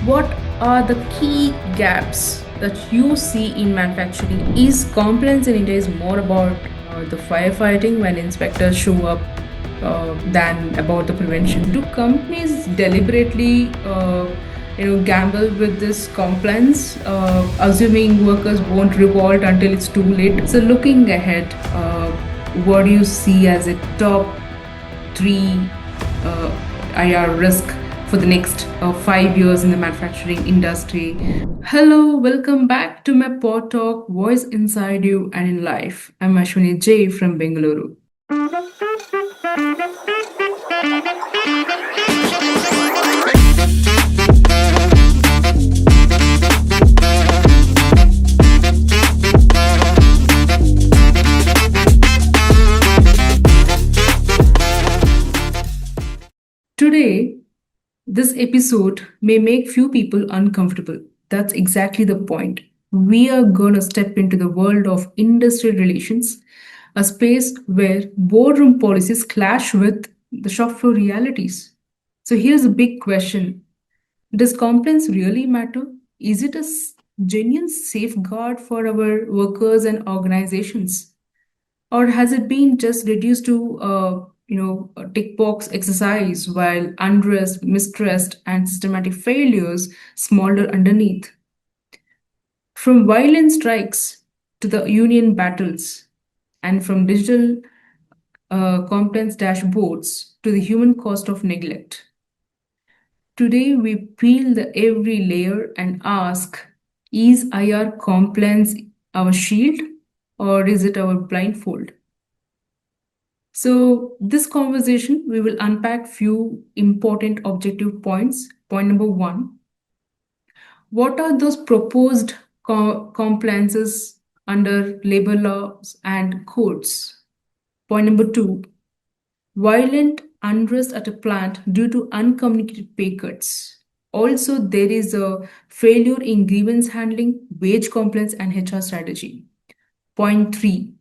what are the key gaps that you see in manufacturing? Is compliance in India is more about the firefighting when inspectors show up than about the prevention? Do companies deliberately, gamble with this compliance, assuming workers won't revolt until it's too late? So, looking ahead, what do you see as a top three IR risk for the next 5 years in the manufacturing industry? Hello, welcome back to my Pod Talk, Voice Inside You and in Life. I'm Ashwini J from Bengaluru. Today, this episode may make few people uncomfortable. That's exactly the point. We are going to step into the world of industrial relations, a space where boardroom policies clash with the shop floor realities. So here's a big question. Does compliance really matter? Is it a genuine safeguard for our workers and organizations? Or has it been just reduced to a tick box exercise while unrest, mistrust, and systematic failures smolder underneath? From violent strikes to the union battles, and from digital compliance dashboards to the human cost of neglect. Today, we peel the every layer and ask, is IR compliance our shield or is it our blindfold? So, this conversation, we will unpack few important objective points. Point number one, what are those proposed compliances under labor laws and codes? Point number two, violent unrest at a plant due to uncommunicated pay cuts. Also, there is a failure in grievance handling, wage compliance, and HR strategy. Point three,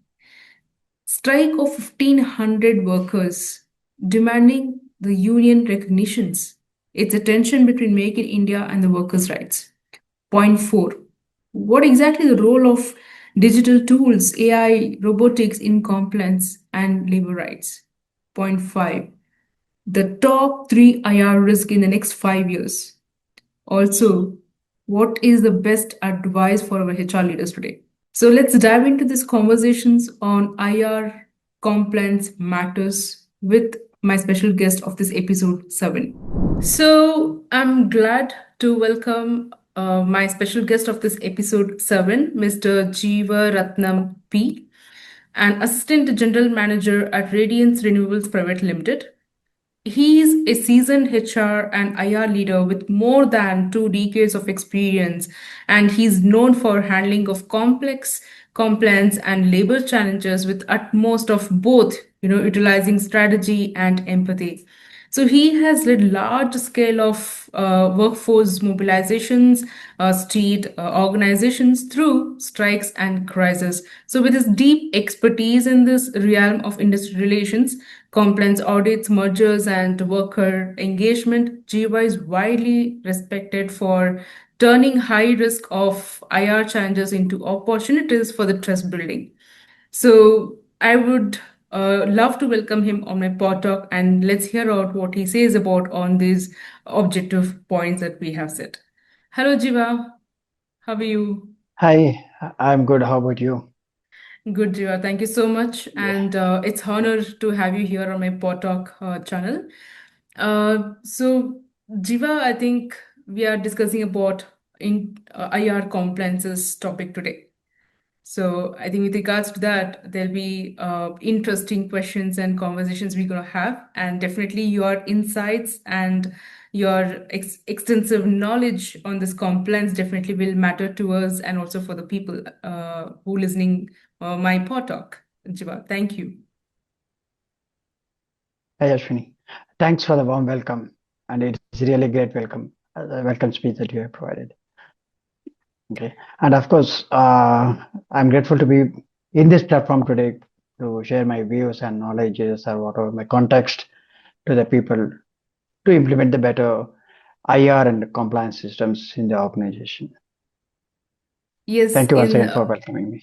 strike of 1,500 workers demanding the union recognitions. It's a tension between Make in India and the workers' rights. Point four, what exactly the role of digital tools, AI, robotics in compliance and labor rights? Point five, the top three IR risk in the next 5 years. Also, what is the best advice for our HR leaders today? So let's dive into these conversations on IR compliance matters with my special guest of this episode 7. So I'm glad to welcome my special guest of this episode 7, Mr. Jeeva Ratnam P, an Assistant General Manager at Radiance Renewables Private Limited. He is a seasoned HR and IR leader with more than 2 decades of experience, and he's known for handling of complex compliance and labor challenges with utmost of both, utilizing strategy and empathy. So he has led large scale of workforce mobilizations, state organizations through strikes and crises. So with his deep expertise in this realm of industry relations, compliance audits, mergers, and worker engagement, GY is widely respected for turning high risk of IR challenges into opportunities for the trust building. So I would love to welcome him on my pod talk, and let's hear out what he says about on these objective points that we have set. Hello, Jiva. How are you? Hi, I'm good. How about you? Good, Jiva. Thank you so much, Yeah. and it's honor to have you here on my pod talk channel. So, Jiva, I think we are discussing about in IR compliances topic today. So I think with regards to that, there'll be interesting questions and conversations we're going to have. And definitely your insights and your extensive knowledge on this compliance definitely will matter to us and also for the people who listening my pod talk. Jiva, thank you. Hi, Ashwini. Thanks for the warm welcome, and it's really great welcome, the welcome speech that you have provided. Okay, and of course, I'm grateful to be in this platform today to share my views and knowledges or whatever my context to the people to implement the better IR and compliance systems in the organization. Yes, Thank you once in again for welcoming me.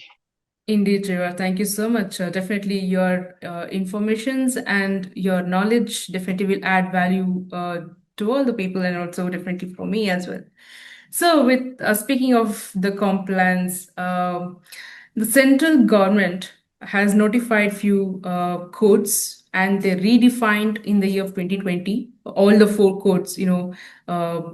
indeed, Riva. Thank you so much. Definitely, your informations and your knowledge definitely will add value to all the people and also definitely for me as well. So, with speaking of the compliance, the central government has notified few codes and they redefined in the year of 2020 all the four codes,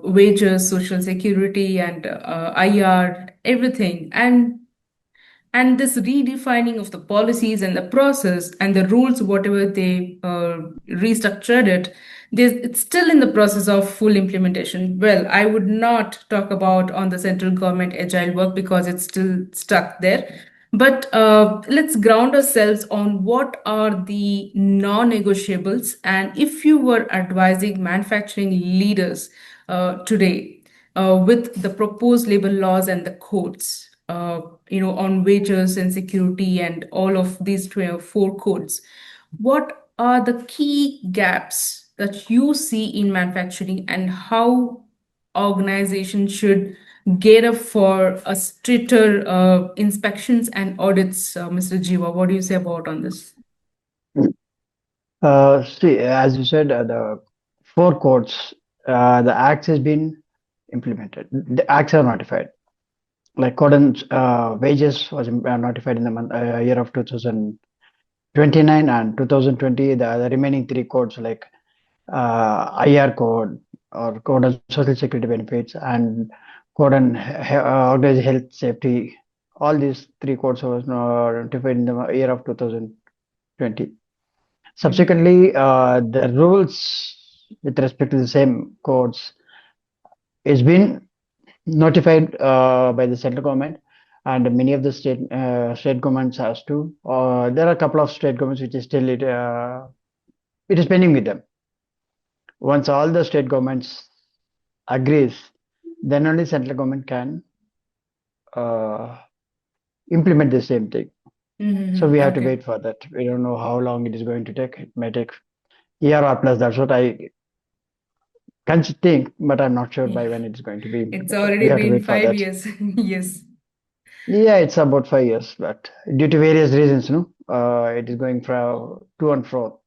wages, social security, and IR, everything. And this redefining of the policies and the process and the rules, whatever they restructured it, it's still in the process of full implementation. Well, I would not talk about on the central government agile work because it's still stuck there. But let's ground ourselves on what are the non-negotiables. And if you were advising manufacturing leaders today with the proposed labor laws and the codes, on wages and security and all of these four codes, what are the key gaps that you see in manufacturing and how organizations should gear up for a stricter inspections and audits, Mr. Jiva? What do you say about on this? See, as you said, the four codes, the acts has been implemented. The acts are notified. Like code and wages was notified in the year of 2029 and 2020. The remaining three codes like IR code or code on social security benefits and code on organized health safety. All these three codes was notified in the year of 2020. Mhm. Subsequently, the rules with respect to the same codes is been notified by the central government, and many of the state governments has to. There are a couple of state governments which is still it is pending with them. Once all the state governments agrees, then only central government can uh, implement the same thing. So we have to Okay. wait for that. We don't know how long it is going to take. It may take year or plus. That's what I can think, but I'm not sure by when it's going to be It's implemented. We already have to been wait for five that. years. Yes. Yeah, it's about 5 years, but due to various reasons, it is going from to and fro.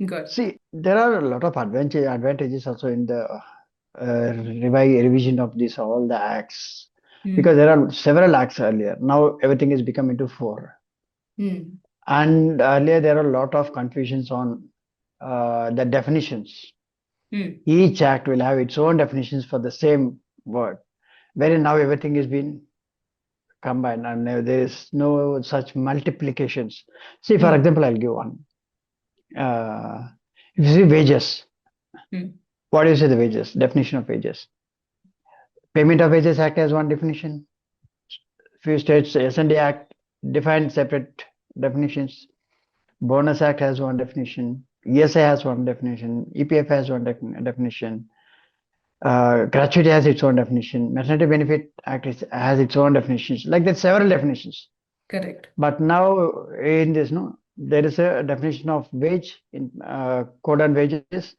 Good. See, there are a lot of advantages also in the revision of this all the acts, because Hmm. there are several acts earlier. Now everything is become into four, Hmm. and earlier there are a lot of confusions on the definitions. Hmm. Each act will have its own definitions for the same word, wherein now everything is being combined and there is no such multiplications. See, for Hmm. example, I'll give one. Uh, if you see wages, Hmm. what do you say the wages? Definition of wages. Payment of Wages Act has one definition. Few states, S&D Act defined separate definitions. Bonus Act has one definition. ESA has one definition. EPF has one definition. Gratuity has its own definition. Maternity Benefit Act has its own definitions. Like there's several definitions. Correct. But now in this, no, there is a definition of wage in code on wages.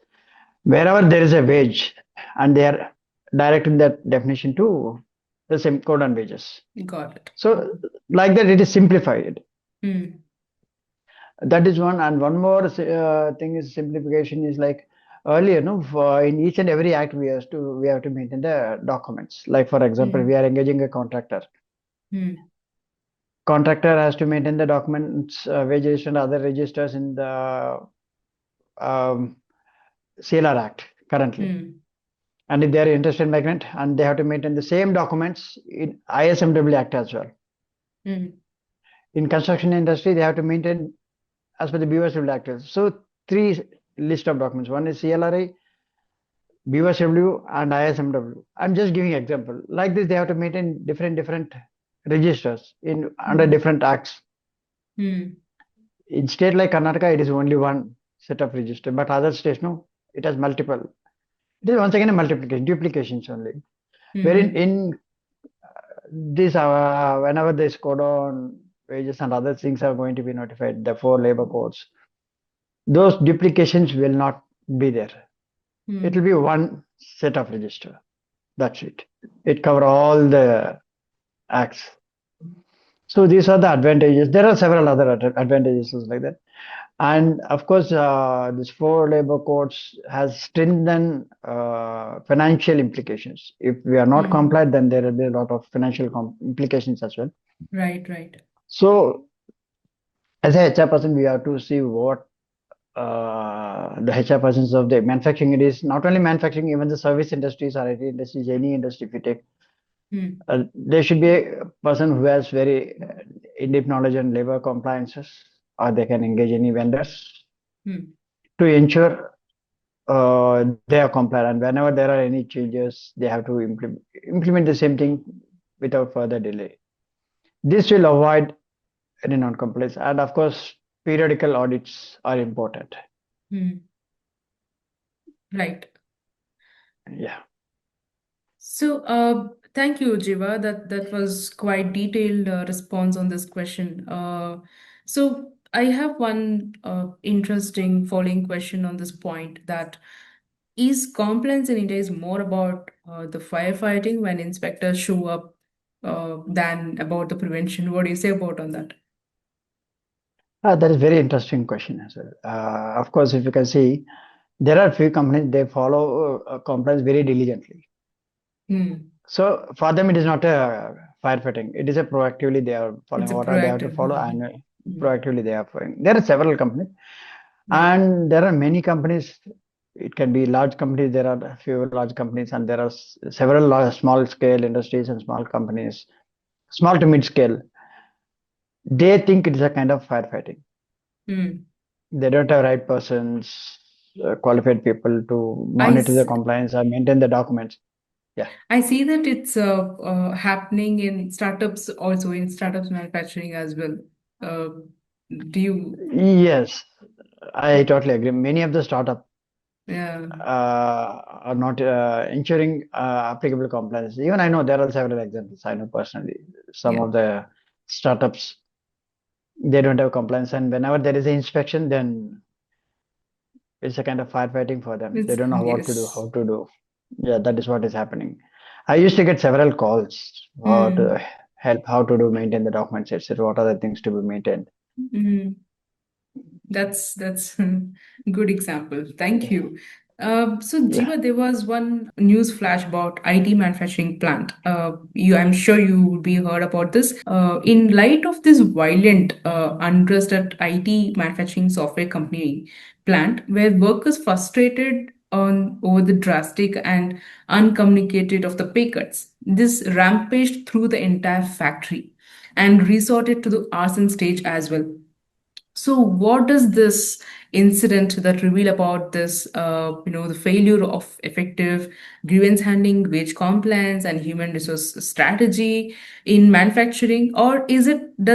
Wherever there is a wage, and they are directing that definition to the same code on wages. Got it. So like that, it is simplified. Hmm. That is one, and one more thing is simplification is like earlier, no, for in each and every act we have to maintain the documents. Like for example, we Hmm. are engaging a contractor. Hmm. Contractor has to maintain the documents, wages and other registers in the um, CLR Act currently. Hmm. And if they are interested migrant, and they have to maintain the same documents in ISMW Act as well. Hmm. In construction industry, they have to maintain as per the BOSW Act. So three list of documents. One is CLRA, BOSW, and ISMW. I'm just giving example. Like this, they have to maintain different registers in under Hmm. different acts. Hmm. In state like Karnataka, it is only one set of register, but other states, no, it has multiple. It is once again a multiplication, duplications only. Wherein Hmm. in this, whenever this code on wages and other things are going to be notified, the four labor codes, those duplications will not be there. It Hmm. will be one set of register. That's it. It cover all the acts. So these are the advantages. There are several other advantages like that. And of course, this four labor codes has stringent financial implications. If we are not Hmm. compliant, then there will be a lot of financial implications as well. Right, right. So as a HR person, we have to see what the HR persons of the manufacturing. It is not only manufacturing, even the service industries or IT industries, any industry if you take. Hmm. There should be a person who has very in-depth knowledge on labor compliances, or they can engage any vendors Hmm. to ensure they are compliant. And whenever there are any changes, they have to implement the same thing without further delay. This will avoid any non-compliance. And of course, periodical audits are important. Hmm. Right. Yeah. So, thank you, Jiva. That was quite detailed response on this question. So, I have one interesting following question on this point that is compliance in India is more about the firefighting when inspectors show up than about the prevention. What do you say about on that? That is very interesting question as well. Of course, if you can see, there are few companies they follow compliance very diligently. Hmm. So for them, it is not a firefighting. It is a proactively they are It's following a what are they have to proactive. follow, Hmm. and Hmm. proactively they are following. There are several companies, Right. and there are many companies. It can be large companies. There are a few large companies, and there are several small scale industries and small companies, small to mid scale. They think it is a kind of firefighting. Hmm. They don't have right persons, qualified people to I, monitor the s- compliance and maintain the documents. Yeah. I see that it's happening in startups also in startups manufacturing as well. Uh, do you? Yes, I totally agree. Many of the startup Yeah. are not ensuring applicable compliance. Even I know there are several examples. I know personally some Yeah. of the startups they don't have compliance, and whenever there is an inspection, then it's a kind of firefighting for them. They It's don't know what to do, yes. how to do. Yeah, that is what is happening. I used to get several calls to Hmm. help how to do maintain the documents, etc. What are the things to be maintained? Hmm. That's good example. Thank Yeah, you. So yeah, Jiva, there was one news flash about IT manufacturing plant. I'm sure you would be heard about this. In light of this violent unrest at IT manufacturing software company plant, where workers frustrated on over the drastic and uncommunicated of the pay cuts, this rampaged through the entire factory and resorted to the arson stage as well. So, what does this incident that reveal about this, the failure of effective grievance handling, wage compliance, and human resource strategy in manufacturing, or does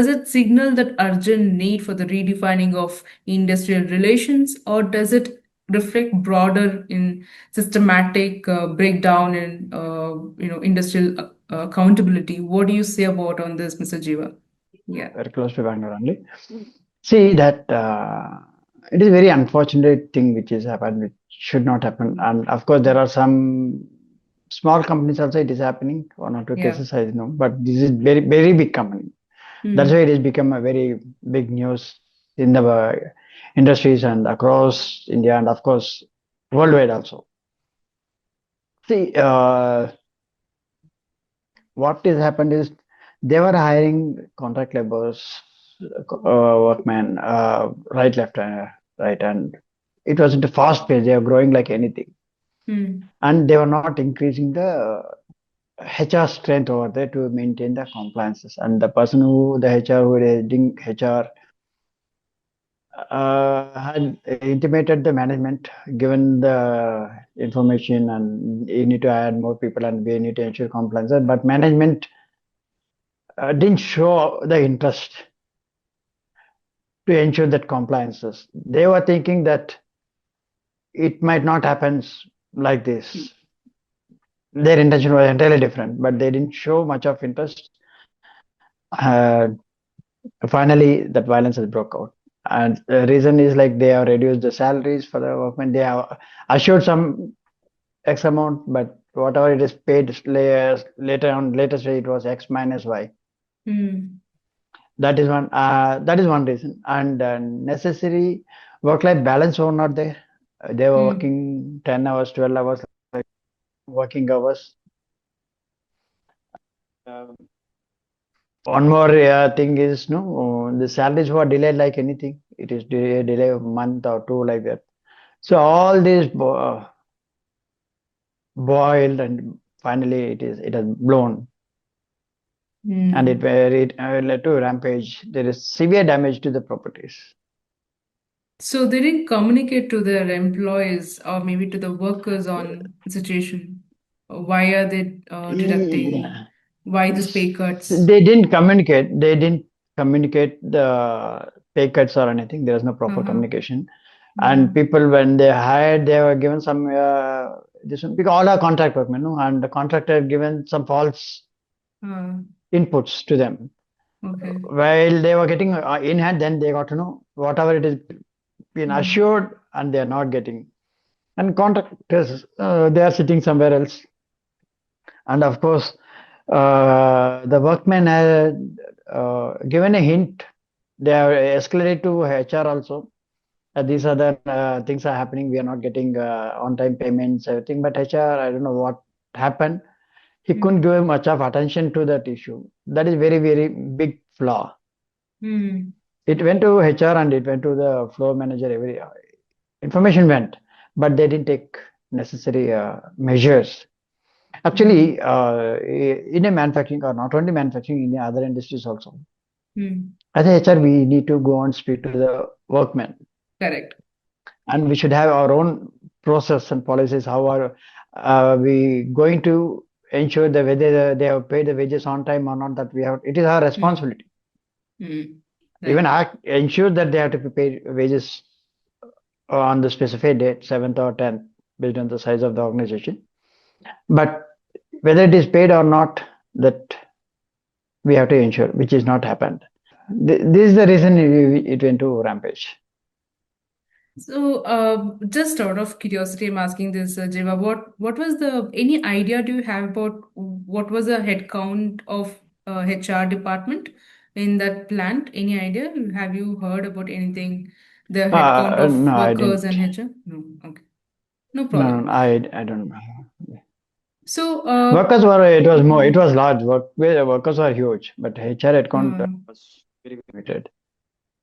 it signal that urgent need for the redefining of industrial relations, or does it reflect broader in systematic breakdown in industrial accountability? What do you say about on this, Mr. Jiva? Yeah. very close to Bangalore only. See that it is very unfortunate thing which is happened, which should not happen. And of course, there are some small companies also it is happening. One or two Yeah. cases I know, but this is very very big company. That's why Hmm. it has become a very big news in the industries and across India and of course worldwide also. See, what is happened is they were hiring contract laborers, workmen, right, left, right, and it was at a fast pace. They were growing like anything, Hmm. and they were not increasing the HR strength over there to maintain the compliances. And the person who the HR who is heading HR had intimated the management, given the information, and you need to add more people and we need to ensure compliance. But management didn't show the interest to ensure that compliances. They were thinking that it might not happen like this. Their intention was entirely different, but they didn't show much of interest. Uh, Finally, that violence has broke out. And the reason is like they have reduced the salaries for the workmen. They have assured some. X amount, but whatever it is paid later stage it was X minus Y. Hmm. That is one reason. And necessary work-life balance were not there. They were Hmm. working 10 hours, 12 hours, working hours. Um, One more thing is, no, the salaries were delayed like anything. It is delay a month or two like that. So all this boiled and finally it has blown and Hmm. it led to rampage. There is severe damage to the properties. So they didn't communicate to their employees or maybe to the workers on the situation. Why are they deducting? Yeah. Why this pay cuts? They didn't communicate. They didn't communicate the pay cuts or anything. There was no proper Uh-huh. communication. And Uh-huh. people, when they hired, they were given some this one, because all are contract workmen, no? And the contractor given some false Uh, inputs to them. okay. While they were getting in hand, then they got to know whatever it is been Hmm. assured, and they are not getting. And contractors, they are sitting somewhere else. And of course, the workmen had given a hint. They have escalated to HR also. These are the things are happening. We are not getting on-time payments, everything. But HR, I don't know what happened. He couldn't Hmm. give much of attention to that issue. That is very, very big flaw. Hmm. It went to HR and it went to the floor manager. Every information went, but they didn't take necessary measures. Hmm. Actually, in a manufacturing or not only manufacturing, in other industries also, Hmm. as a HR, we need to go and speak to the workmen, Correct. and we should have our own process and policies. How are we going to ensure that whether they have paid the wages on time or not? That we have, it is our Hmm. responsibility. Hmm. Even Right. act, ensure that they have to be paid wages on the specified date, 7th or 10th, based on the size of the organization. But whether it is paid or not, that we have to ensure, which is not happened. This is the reason it went to rampage. So, just out of curiosity, I'm asking this, Jiva, what was the any idea do you have about what was the head count of HR department in that plant? Any idea? Have you heard about anything? The head count of No, I workers didn't. and HR? No. Okay. No No, problem. no, I don't know. So, Workers were, it was more, it uh, was large. Workers were huge, but HR headcount uh, was very limited.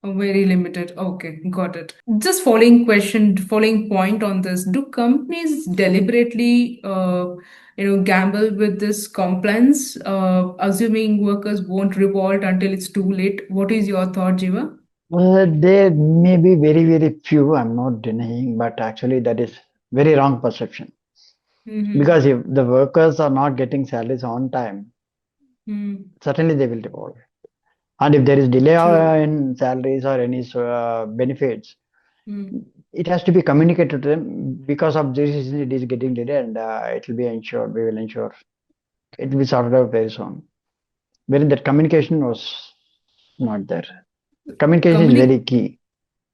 very limited. Okay, got it. Just following question, following point on this. Do companies deliberately, gamble with this compliance, assuming workers won't revolt until it's too late? What is your thought, Jiva? There may be very, very few, I'm not denying, but actually that is very wrong perception. Mm-hmm. Because if the workers are not getting salaries on time, Mm. certainly they will revolt. And if there is delay True. in salaries or any benefits, Mm. it has to be communicated to them. Because of this reason it is getting delayed, and it will be ensured, we will ensure it will be sorted out very soon. Wherein that communication was not there. Communication is very Communi- key.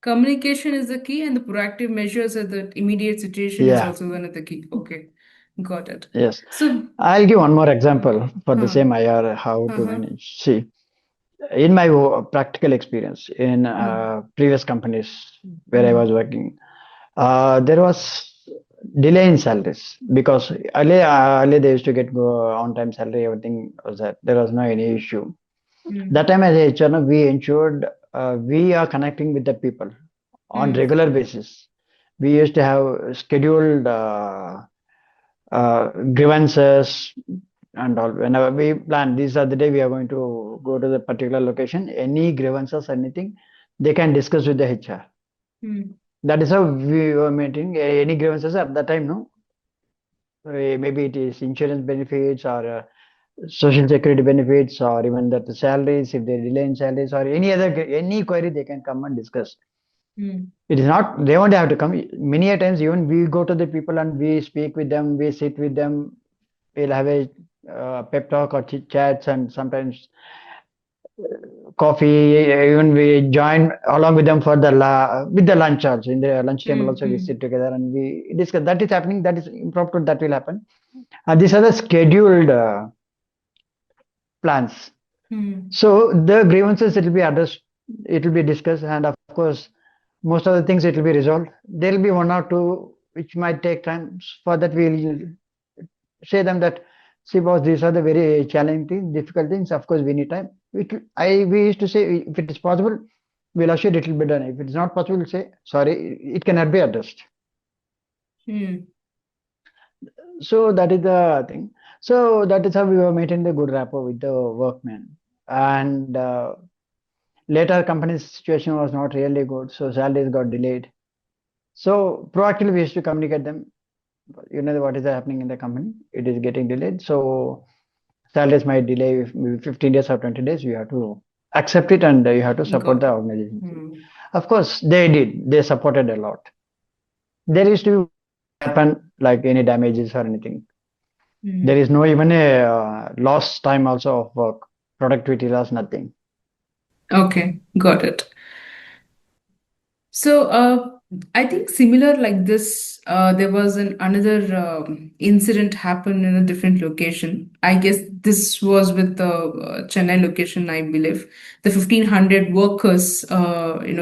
Communication is the key, and the proactive measures at the immediate situation is Yeah, also one of the key. Okay, got it. yes. So, I'll give one more uh, example for the huh, same IR, how to uh-huh, manage. See, in my practical experience in uh, previous companies where I was mm, working, there was delay in salaries because earlier they used to get on time salary, everything was that. There was no any issue. mm, That time as a HR, we ensured we are connecting with the people on mm, regular basis. We used to have scheduled grievances and all. Whenever we plan, these are the day we are going to go to the particular location. Any grievances, anything, they can discuss with the HR. mm, That is how we were maintaining any grievances at that time. No, maybe it is insurance benefits or social security benefits or even that the salaries, if they delay in salaries or any other any query, they can come and discuss. mm, It is not they won't have to come. Many a times even we go to the people and we speak with them, we sit with them, we'll have a pep talk or chit chats, and sometimes coffee. Even we join along with them for the with the lunch also. In the lunch table also we Hmm. sit together and we discuss. That is happening. That is impromptu. That will happen. These are the scheduled plans. Hmm. So the grievances it will be addressed. It will be discussed, and of course, most of the things it will be resolved. There will be one or two which might take time. For that, we will say them that, see, boss, these are the very challenging things, difficult things. Of course, we need time. We used to say, if it is possible, we'll assure it will be done. If it is not possible, we'll say, sorry, it cannot be addressed. Hmm. So that is the thing. So that is how we were maintaining a good rapport with the workmen. And later, company's situation was not really good, so salaries got delayed. So proactively, we used to communicate them. You know what is happening in the company. It is getting delayed. So salaries might delay maybe 15 days or 20 days. You have to accept it and you have to support Got the it. organization. Hmm. Of course, they did. They supported a lot. There used to be happen like any damages or anything. There Hmm. is no even a lost time also of work. Productivity loss, nothing. Okay, got it. So, I think similar like this, there was another incident happened in a different location. I guess this was with the Chennai location, I believe. The 1,500 workers,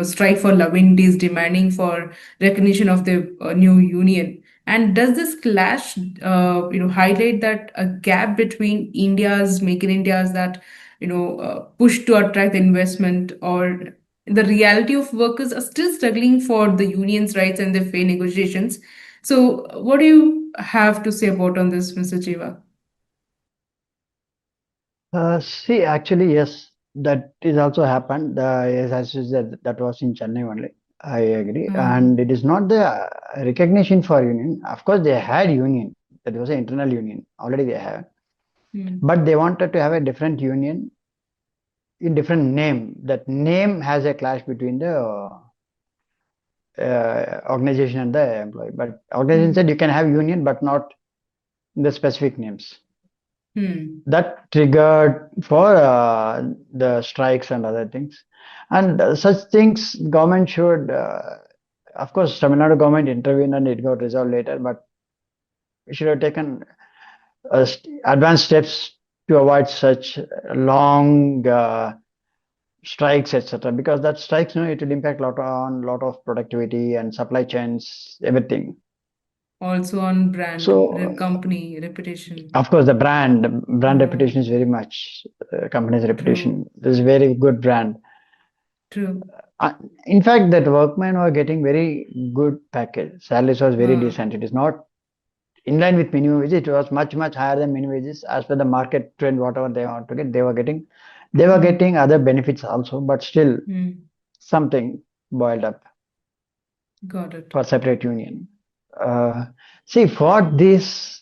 strike for 11 days, demanding for recognition of the new union. And does this clash, highlight that a gap between India's Make in India's that, push to attract the investment, or the reality of workers are still struggling for the unions' rights and their fair negotiations. So, what do you have to say about on this, Mr. Jiva? See, actually, yes, that is also happened. Yes, as you said, that was in Chennai only. I agree, and it is not the recognition for union. Of course, they had union. That was an internal union. Already they have, Hmm. but they wanted to have a different union in different name. That name has a clash between the organization and the employee. But organization Hmm. said you can have union, but not the specific names. Hmm. That triggered for the strikes and other things. And such things, government should, of course, Tamil Nadu government intervened and it got resolved later, but we should have taken advanced steps to avoid such long strikes, etc. Because that strikes, it will impact lot of productivity and supply chains, everything. Also on brand, So, company reputation. of course, the brand Uh, reputation is very much company's true, reputation. This is very good brand. true. Uh, in fact, that workmen were getting very good package. Salaries was very Uh, decent. It is not in line with minimum wages. It was much higher than minimum wages as per the market trend. Whatever they want to get, they were hmm. getting other benefits also. But still, Hmm. something boiled up Got it. for separate union. Uh, See, for this,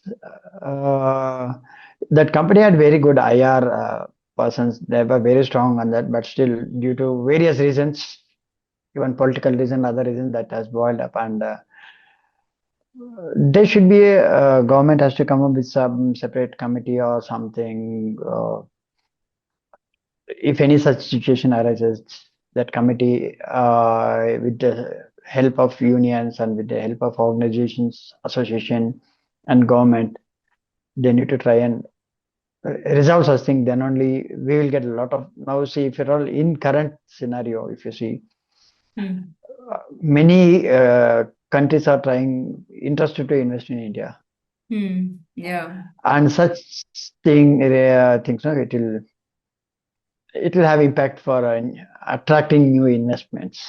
uh, that company had very good IR persons. They were very strong on that, but still, due to various reasons, even political reason, other reasons, that has boiled up. And there should be a government has to come up with some separate committee or something. If any such situation arises, that committee, with the help of unions and with the help of organizations, association, and government, they need to try and resolve such thing. Then only we will get a lot of now. See, if at all in current scenario, if you see, Hmm. many countries are trying interested to invest in India, Hmm. Yeah, and such things. No, it will have impact for attracting new investments.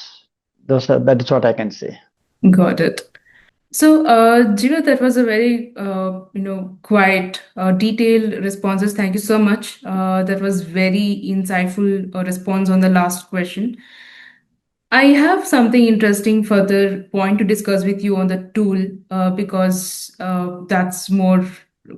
That is what I can say. got it. So, Jiva, that was a very, quite detailed responses. Thank you so much. That was very insightful response on the last question. I have something interesting further point to discuss with you on the tool because that's more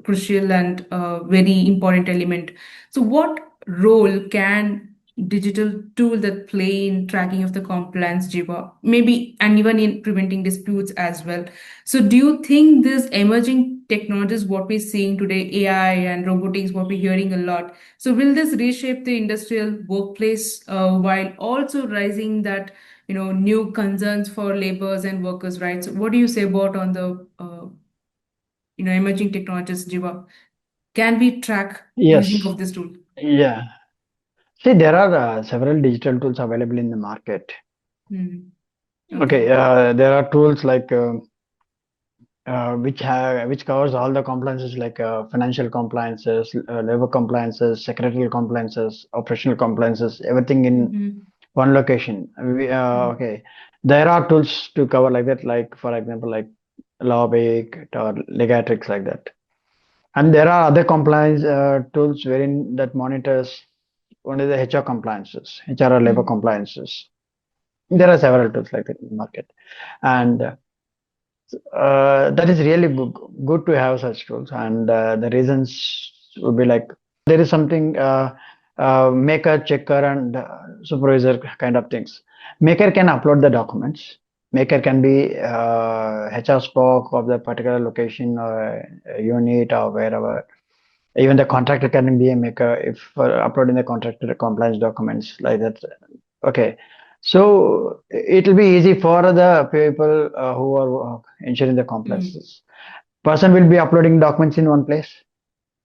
crucial and very important element. So, what role can digital tool that play in tracking of the compliance, Jiva, maybe and even in preventing disputes as well? So, do you think this emerging technologies, what we're seeing today, AI and robotics, what we're hearing a lot. So will this reshape the industrial workplace while also raising that new concerns for laborers and workers' rights? What do you say about on the emerging technologies, Jiva? Can we track using Yes. of this tool? Yeah. See, there are several digital tools available in the market. Hmm. Okay, Okay. there are tools like which covers all the compliances like financial compliances, labor compliances, secretarial compliances, operational compliances, everything in Mm-hmm. one location. Okay, there are tools to cover like that, like for example, like Lawbake or Legatrix like that. And there are other compliance tools wherein that monitors only the HR compliances, HR or labor Mm-hmm. compliances. There are Mm-hmm. several tools like that in the market, and that is really good to have such tools. And the reasons would be like there is something maker, checker, and supervisor kind of things. Maker can upload the documents. Maker can be HR spoke of the particular location or unit or wherever. Even the contractor can be a maker if uploading the contractor compliance documents like that. Okay, so it will be easy for the people who are ensuring the Mm-hmm. compliances. Person will be uploading documents in one place,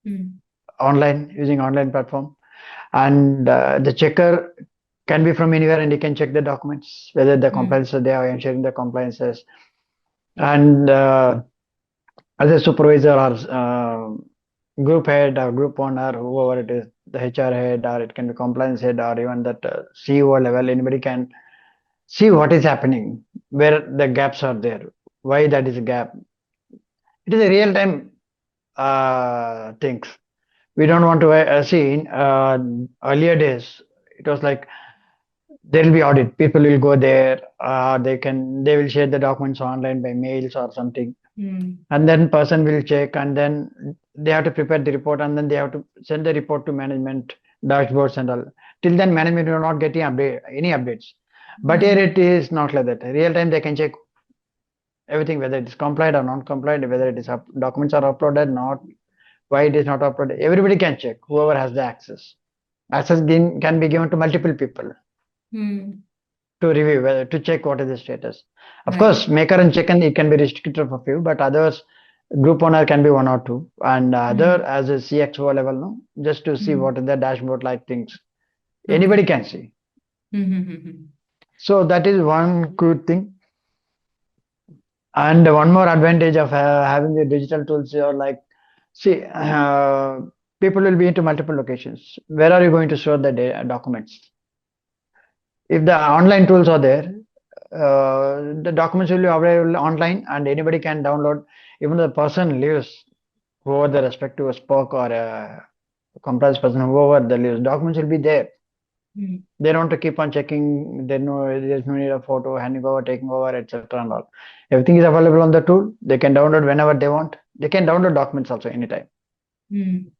Mm-hmm. online using online platform, and the checker can be from anywhere and he can check the documents whether the compliances they are ensuring the compliances. And as a supervisor or group head or group owner, whoever it is, the HR head or it can be compliance head or even that CEO level, anybody can see what is happening, where the gaps are there, why that is a gap. It is a real time things. We don't want to see in earlier days. It was like there will be audit. People will go there. They will share the documents online by mails or something, Mm-hmm. and then person will check, and then they have to prepare the report, and then they have to send the report to management dashboards and all. Till then, management will not get any updates. But here Mm-hmm. it is not like that. Real time, they can check everything whether it is complied or non complied, whether it is documents are uploaded, not why it is not uploaded. Everybody can check. Whoever has the access. Can be given to multiple people Mm-hmm. to review, to check what is the status. Of Right. course, maker and check and it can be restricted for few, but others, group owner can be one or two, and other Mm-hmm. as a CXO level, no, just to see Mm-hmm. what is the dashboard like things. Anybody Okay. can see. Mm-hmm. So that is one good thing. And one more advantage of having the digital tools, are like, see, people will be into multiple locations. Where are you going to store the documents? If the online tools are there, the documents will be available online and anybody can download. Even the person lives, whoever the respective spoke or compliance person, whoever the lives, documents will be there. Mm-hmm. They don't have to keep on checking. There's no need of photo, handing over, taking over, etc. and all. Everything is available on the tool. They can download whenever they want. They can download documents also anytime. Mm-hmm.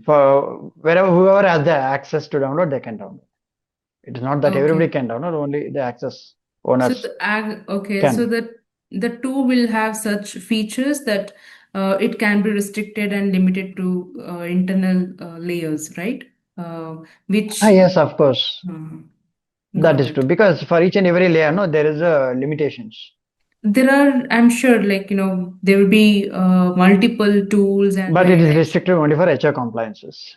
For wherever whoever has the access to download, they can download. It is not that everybody Okay. can download, only the access So owners the ag okay, so can. the tool will have such features that it can be restricted and limited to internal layers, right? Uh, Ah, which yes, of course. uh, That got is true. it. Because for each and every layer, no, there is limitations. There are, I'm sure, like there will be multiple tools and But it is guidelines. restricted only for HR compliances.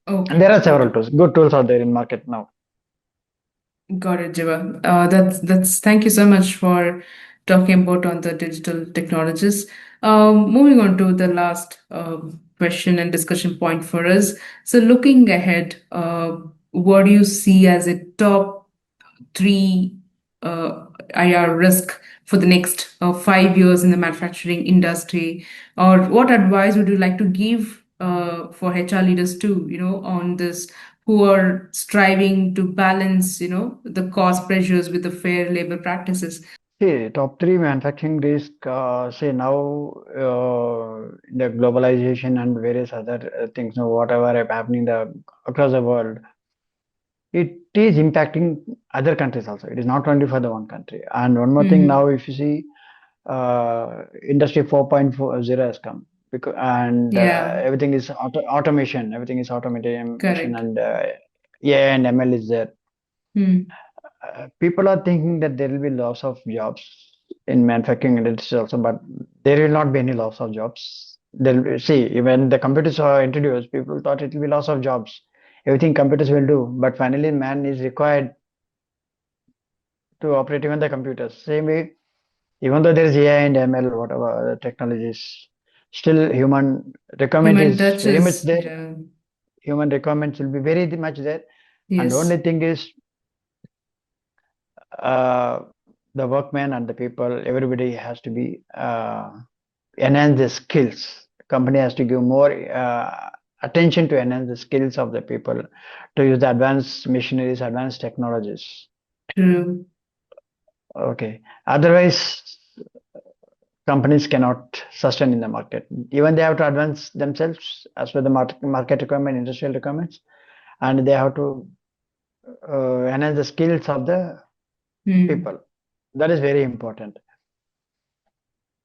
And there Okay, are got several it. tools. Good tools are there in market now. Got it, Jiva. That's thank you so much for talking about on the digital technologies. Moving on to the last question and discussion point for us. So looking ahead, what do you see as a top three IR risk for the next 5 years in the manufacturing industry, or what advice would you like to give for HR leaders too, on this, who are striving to balance, the cost pressures with the fair labor practices? See, top three manufacturing risk, say now, the globalization and various other things, whatever happening across the world, it is impacting other countries also. It is not only for the one country. And one more thing Mm-hmm. now, if you see, Industry 4.0 has come, because and Yeah, everything is automation. Everything is automation, correct. and AI and ML is there. Hmm. People are thinking that there will be loss of jobs in manufacturing industry also, but there will not be any loss of jobs. See, when the computers are introduced, people thought it will be loss of jobs. Everything computers will do, but finally man is required to operate even the computers. Same way, even though there is AI and ML, whatever other technologies, still human requirement Human is very much touches. there. Yeah. Human requirements will be very much there, and the only Yes. thing is uh, the workmen and the people, everybody has to be enhance the skills. Company has to give more attention to enhance the skills of the people to use the advanced machineries, advanced technologies. True. Okay. Otherwise, companies cannot sustain in the market. Even they have to advance themselves as per the market requirement, industrial requirements, and they have to enhance the skills of the Hmm. people. That is very important.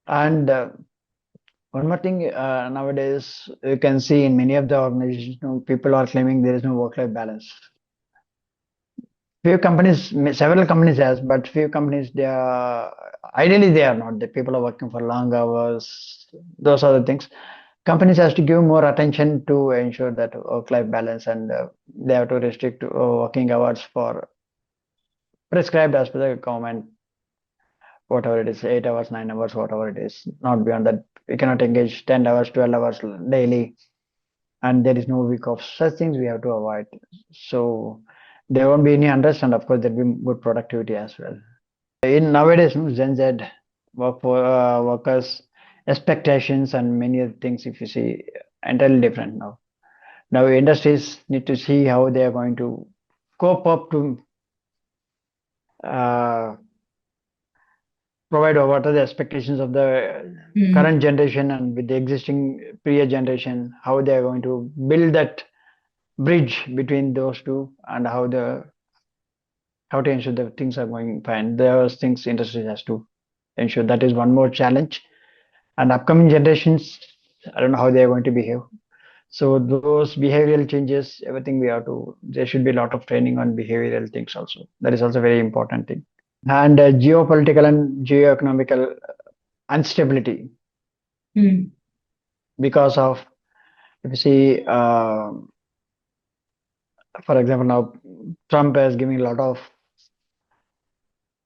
And one more thing, nowadays you can see in many of the organizations, people are claiming there is no work-life balance. Few companies, several companies has, but few companies they are ideally they are not. The people are working for long hours. Those are the things. Companies has to give more attention to ensure that work-life balance, and they have to restrict working hours for prescribed as per the government, whatever it is, 8 hours, 9 hours, whatever it is. Not beyond that. We cannot engage 10 hours, 12 hours daily, and there is no week off. Such things we have to avoid. So there won't be any unrest, and of course there will be good productivity as well. In nowadays, Gen Z workers expectations and many other things, if you see, entirely different now. Now industries need to see how they are going to cope up to uh, provide what are the expectations of the current Hmm. generation and with the existing previous generation, how they are going to build that bridge between those two, and how to ensure that things are going fine. Those things industry has to ensure. That is one more challenge. And upcoming generations, I don't know how they are going to behave. So those behavioral changes, everything we have to. There should be a lot of training on behavioral things also. That is also a very important thing. And geopolitical and geoeconomical instability, Hmm. because of, if you see, for example, now Trump is giving a lot of,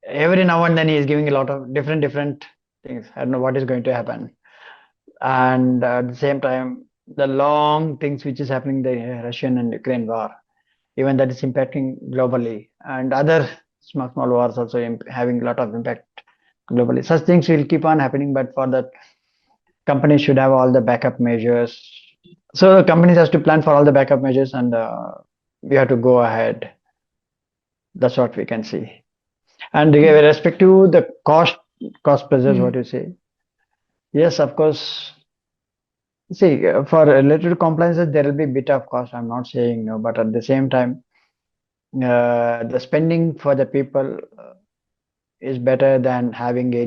every now and then he is giving a lot of different things. I don't know what is going to happen. And at the same time, the long things which is happening, the Russian and Ukraine war, even that is impacting globally, and other small wars also having a lot of impact globally. Such things will keep on happening, but for that, companies should have all the backup measures. So the companies has to plan for all the backup measures, and we have to go ahead. That's what we can see. And with respect to the cost pressures, what you Hmm. say? Yes, of course. See, for related to compliances, there will be bit of cost. I'm not saying no, but at the same time, the spending for the people is better than having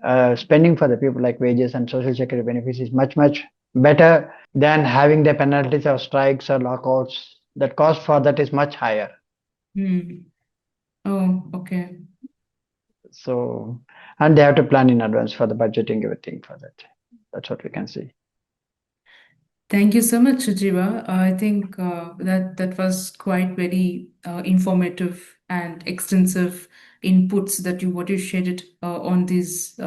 a spending for the people like wages and social security benefits is much better than having the penalties of strikes or lockouts. That cost for that is much higher. Hmm. Oh, okay. So, and they have to plan in advance for the budgeting, everything for that. That's what we can see. Thank you so much, Sujiva. I think that was quite very informative and extensive inputs that you what you shared on this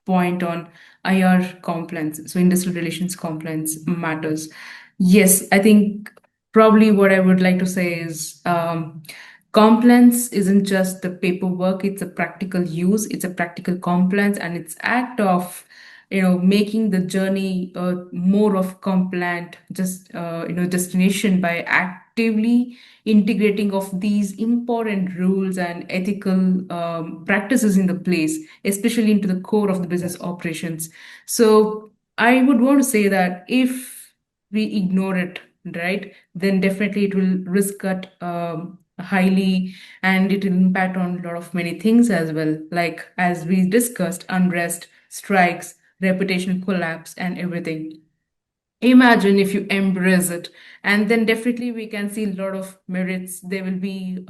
point on IR compliance, so industrial relations compliance matters. Yes, I think probably what I would like to say is compliance isn't just the paperwork; it's a practical use, it's a practical compliance, and it's act of making the journey more of compliant just destination by actively integrating of these important rules and ethical practices in the place, especially into the core of the business Yes. operations. So I would want to say that if we ignore it, right, then definitely it will risk at highly, and it will impact on a lot of many things as well, like as we discussed, unrest, strikes, reputation collapse, and everything. Imagine if you embrace it, and then definitely we can see a lot of merits. There will be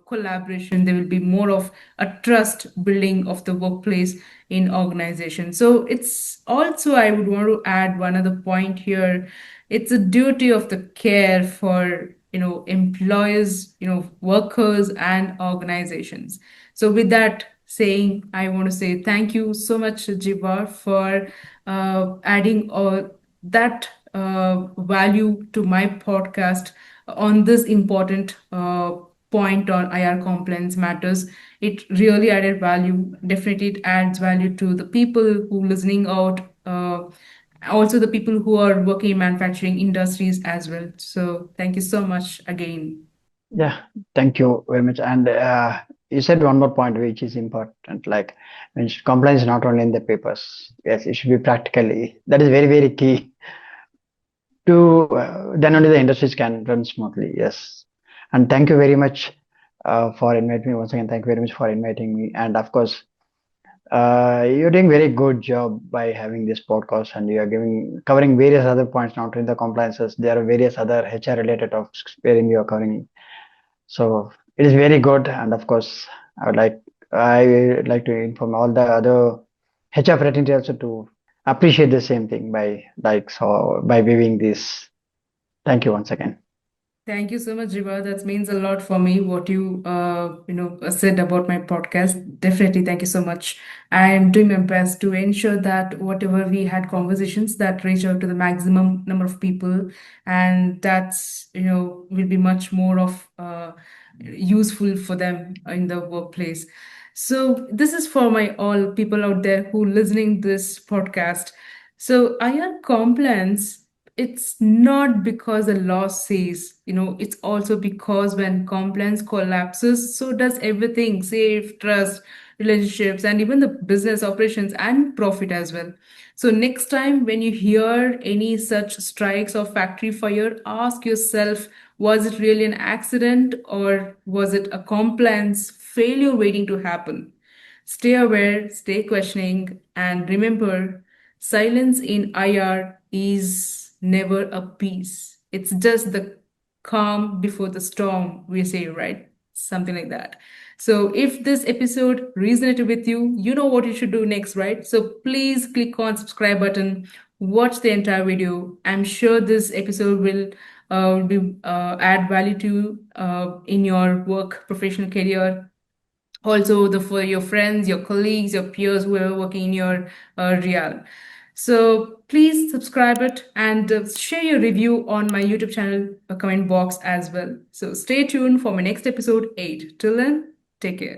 collaboration, there will be more of a trust building of the workplace in organization. So it's also, I would want to add one other point here. It's a duty of the care for employers, workers and organizations. So with that saying, I want to say thank you so much, Jivar, for adding that value to my podcast on this important point on IR compliance matters. It really added value. Definitely, it adds value to the people who listening out. Also, the people who are working in manufacturing industries as well. So, thank you so much again. Yeah, thank you very much. And you said one more point which is important, like when compliance is not only in the papers. Yes, it should be practically. That is very, very key to then only the industries can run smoothly. Yes, and thank you very much for inviting me once again. Thank you very much for inviting me. And of course, you're doing very good job by having this podcast, and you are giving covering various other points, not only the compliances. There are various other HR related topics wherein you are covering. So it is very good, and of course, I would like to inform all the other HR fraternity also to appreciate the same thing by by viewing this. Thank you once again. Thank you so much, Riva. That means a lot for me. What you said about my podcast. Definitely, thank you so much. I am doing my best to ensure that whatever we had conversations that reach out to the maximum number of people, and that's will be much more of useful for them in the workplace. So this is for my all people out there who listening this podcast. So IR compliance, it's not because the law says, it's also because when compliance collapses, so does everything: safe, trust, relationships, and even the business operations and profit as well. So next time when you hear any such strikes or factory fire, ask yourself, was it really an accident or was it a compliance failure waiting to happen? Stay aware, stay questioning, and remember, silence in IR is never a peace. It's just the calm before the storm, we say, right? Something like that. So, if this episode resonated with you, you know what you should do next, right? So, please click on subscribe button, watch the entire video. I'm sure this episode will be add value to you in your work professional career, also the for your friends, your colleagues, your peers who are working in your realm. So please subscribe it and share your review on my YouTube channel comment box as well. So stay tuned for my next episode 8. Till then, take care.